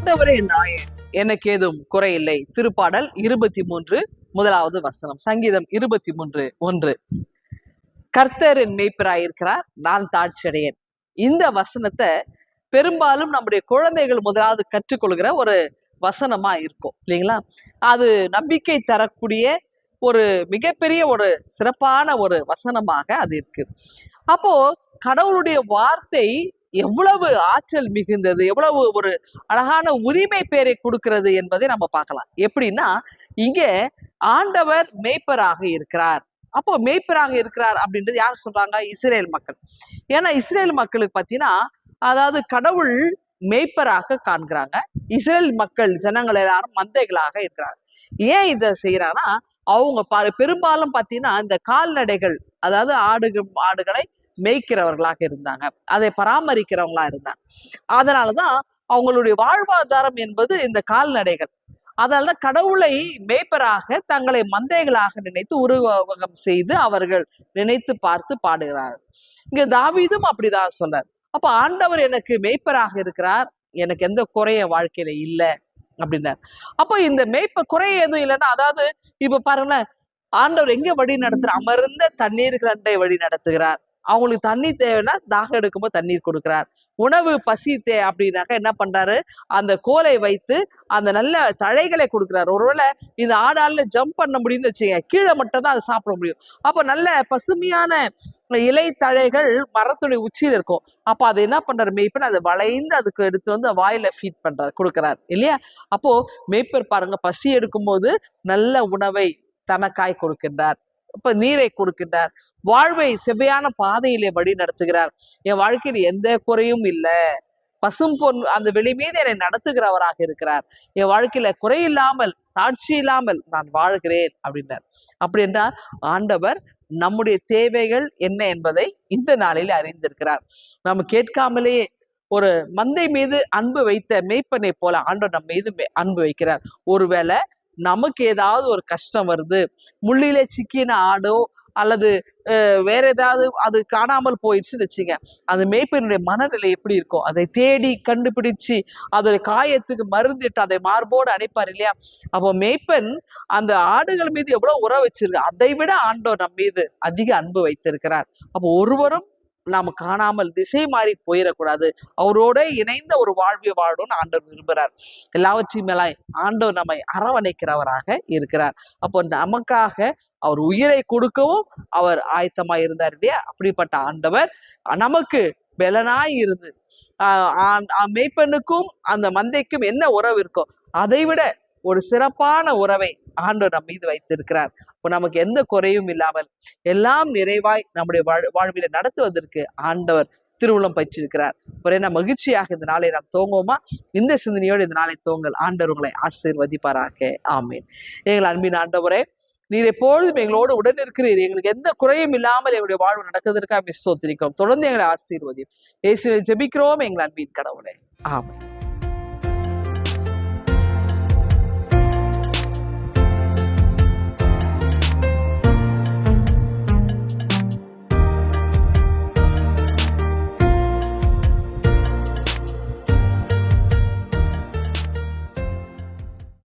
ஆண்டவரே நாயன் எனக்கு ஏதும் குறையில்லை. திருப்பாடல் 23 முதலாவது வசனம். சங்கீதம் 23:1. கர்த்தர் என் மேய்ப்பராயிருக்கிறார், நான் தாழ்ச்சியடையேன். இந்த வசனத்தை பெரும்பாலும் நம்முடைய குழந்தைகள் முதலாவது கற்றுக்கொள்கிற ஒரு வசனமா இருக்கும் இல்லைங்களா? அது நம்பிக்கை தரக்கூடிய ஒரு மிகப்பெரிய ஒரு சிறப்பான ஒரு வசனமாக அது இருக்கு. அப்போ கடவுளுடைய வார்த்தை எவ்வளவு ஆற்றல் மிகுந்தது, எவ்வளவு ஒரு அழகான உரிமை பேரை கொடுக்கிறது என்பதை நம்ம பார்க்கலாம். எப்படின்னா, இங்க ஆண்டவர் மேய்ப்பராக இருக்கிறார். அப்போ மேய்ப்பராக இருக்கிறார் அப்படின்றது யார் சொல்றாங்க? இஸ்ரேல் மக்கள். ஏன்னா இஸ்ரேல் மக்களுக்கு பார்த்தீங்கன்னா, அதாவது கடவுள் மேய்ப்பராக காண்கிறாங்க. இஸ்ரேல் மக்கள் ஜனங்கள் எல்லாரும் மந்தைகளாக இருக்கிறாங்க. ஏன் இதை செய்யறாங்கன்னா, அவங்க பெரும்பாலும் பார்த்தீங்கன்னா இந்த கால்நடைகள், அதாவது ஆடுகளை மேய்க்கிறவர்களாக இருந்தாங்க, அதை பராமரிக்கிறவங்களா இருந்தாங்க. அதனாலதான் அவங்களுடைய வாழ்வாதாரம் என்பது இந்த கால்நடைகள். அதனாலதான் கடவுளை மேய்ப்பராக தங்களை மந்தைகளாக நினைத்து உருவகம் செய்து அவர்கள் நினைத்து பார்த்து பாடுகிறார்கள். இங்க தாவீதும் அப்படிதான் சொல்றார். அப்ப ஆண்டவர் எனக்கு மேய்ப்பராக இருக்கிறார், எனக்கு எந்த குறைய வாழ்க்கையில இல்லை அப்படின்னார். அப்போ இந்த குறை எதுவும் இல்லைன்னா, அதாவது இப்ப பாருங்களேன், ஆண்டவர் எங்க வழி நடத்துறார்? அமர்ந்த தண்ணீர்கள் அண்டை வழி நடத்துகிறார். அவங்களுக்கு தண்ணி தேவைன்னா தாகம் எடுக்கும்போது தண்ணீர் கொடுக்கிறார். உணவு பசி அப்படின்னாக்க என்ன பண்றாரு? அந்த கோலை வைத்து அந்த நல்ல தழைகளை கொடுக்குறாரு. ஒருவேளை இந்த ஆடால ஜம்ப் பண்ண முடியும்னு வச்சுங்க, கீழே மட்டும் தான் அதை சாப்பிட முடியும். அப்போ நல்ல பசுமையான இலை தழைகள் மரத்துடைய உச்சியில் இருக்கும். அப்போ அதை என்ன பண்றாரு மேய்ப்பர்? அதை வளைந்து அதுக்கு எடுத்து வந்து வாயில ஃபீட் பண்றாரு, கொடுக்குறாரு இல்லையா? அப்போ மேய்ப்பர் பாருங்க, பசி எடுக்கும்போது நல்ல உணவை தனக்காய் கொடுக்கின்றார், இப்ப நீரை கொடுக்கின்றார், வாழ்வை செவ்வையான பாதையிலே வழி நடத்துகிறார். என் வாழ்க்கையில் எந்த குறையும் இல்லை, பசும் பொன் அந்த வெளி மீது என்னை நடத்துகிறவராக இருக்கிறார். என் வாழ்க்கையில குறையில்லாமல் தாட்சி இல்லாமல் நான் வாழ்கிறேன் அப்படின்னார். அப்படி என்றால் ஆண்டவர் நம்முடைய தேவைகள் என்ன என்பதை இந்த நாளில் அறிந்திருக்கிறார். நம்ம கேட்காமலேயே ஒரு மந்தை மீது அன்பு வைத்த மேய்ப்பனை போல ஆண்டவர் நம்ம மீது அன்பு வைக்கிறார். ஒருவேளை நமக்கு ஏதாவது ஒரு கஷ்டம் வருது, முள்ளிலே சிக்கின ஆடோ அல்லது வேற ஏதாவது அது காணாமல் போயிடுச்சுன்னு வச்சுங்க, அந்த மேய்ப்பனுடைய மனநிலை எப்படி இருக்கும்? அதை தேடி கண்டுபிடிச்சு அதோட காயத்துக்கு மருந்திட்டு அதை மார்போடு அணைப்பார் இல்லையா? அப்போ மேய்ப்பன் அந்த ஆடுகள் மீது எவ்வளவு உறவு வச்சிருக்கு, அதை விட ஆண்டவர் நம் மீது அதிக அன்பு வைத்திருக்கிறார். அப்போ ஒருவரும் நாம காணாமல் திசை மாறி போயிடக்கூடாது, அவரோட இணைந்த ஒரு வாழ்வை வாழணும்னு ஆண்டவர் விரும்புகிறார். எல்லாவற்றையும் மேல ஆண்டவர் நம்மை அரவணைக்கிறவராக இருக்கிறார். அப்போ நமக்காக அவர் உயிரை கொடுக்கவும் அவர் ஆயத்தமாய் இருந்தார் இல்லையா? அப்படிப்பட்ட ஆண்டவர் நமக்கு பலனாய் இருந்து மேய்ப்பனுக்கும் அந்த மந்தைக்கும் என்ன உறவு இருக்கோ அதை விட ஒரு சிறப்பான உறவை ஆண்டவர் நம் மீது வைத்திருக்கிறார். இப்போ நமக்கு எந்த குறையும் இல்லாமல் எல்லாம் நிறைவாய் நம்முடைய வாழ்வில நடத்துவதற்கு ஆண்டவர் திருவுளம் பற்றிருக்கிறார். ஒரே மகிழ்ச்சியாக இந்த நாளை நாம் தோங்குவோமா? இந்த சிந்தனையோடு இந்த நாளை தோங்கல். ஆண்டவர் உங்களை ஆசீர்வதிப்பாராக. ஆமீன். எங்கள் அன்பின் ஆண்டவரே, நீர் எப்பொழுதும் எங்களோடு உடன் இருக்கிறீர். எங்களுக்கு எந்த குறையும் இல்லாமல் எங்களுடைய வாழ்வு நடக்கிறதுக்காக ஸ்தோத்திரிக்கிறோம். தொடர்ந்து எங்களை ஆசீர்வதியும். இயேசுவை ஜெபிக்கிறோம் எங்கள் அன்பின் கடவுளே. ஆமென்.